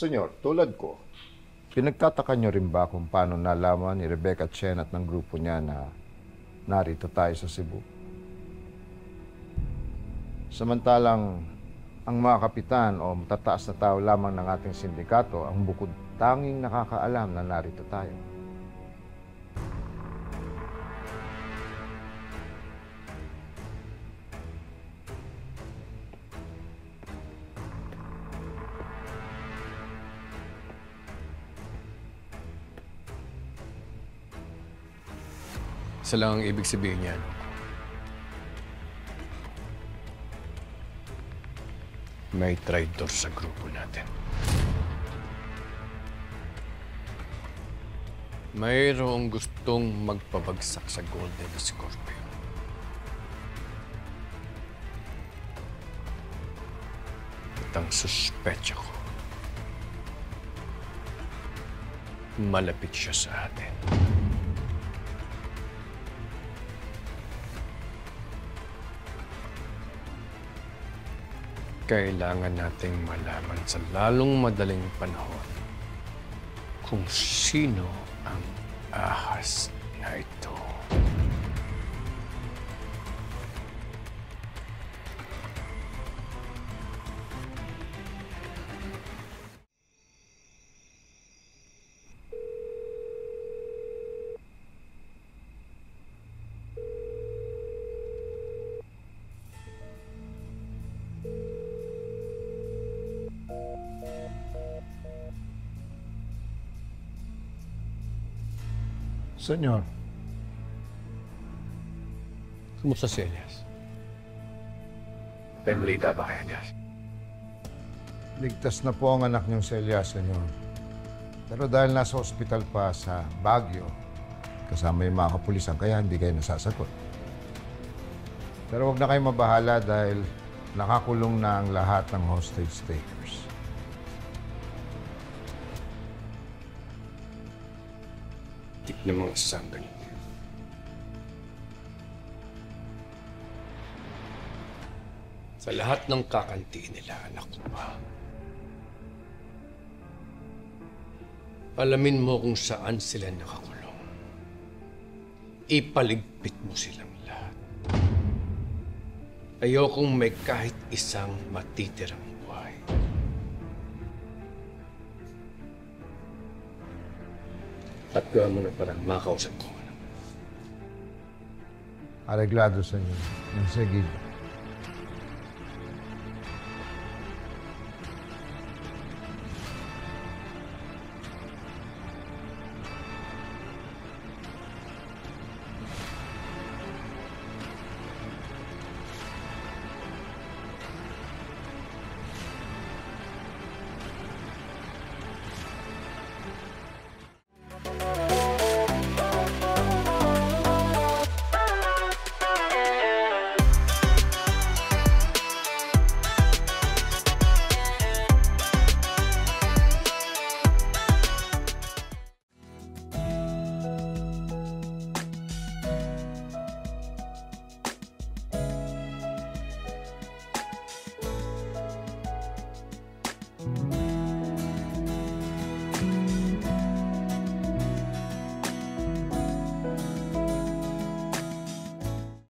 Senyor, tulad ko, pinagtataka niyo rin ba kung paano nalaman ni Rebecca Chen at ng grupo niya na narito tayo sa Cebu? Samantalang ang mga kapitan o matataas na tao lamang ng ating sindikato ang bukod tanging nakakaalam na narito tayo. Isa lang ang ibig sabihin niyan. May traitor sa grupo natin. Mayroong gustong magpabagsak sa Golden Scorpio. At ang suspetsa ko, malapit siya sa atin. Kailangan nating malaman sa lalong madaling panahon kung sino ang ahas na ito. Senyor, Kumusta si Elias? May balita ba kay Elias? ligtas na po ang anak niyong si Elias, senyor. Pero dahil nasa ospital pa sa Baguio, kasama yung mga kapulisan, kaya hindi kayo nasasagot. Pero huwag na kayo mabahala dahil nakakulong na ang lahat ng hostage takers. Tip ng mga sasanggan. Sa lahat ng kakantiin nila, anak ko pa. Alamin mo kung saan sila nakakulong. Ipaligpit mo silang lahat. Ayokong may kahit isang matitirang buhay. At gawin mo na parang makausap ko. Areglado, senyor. Sige.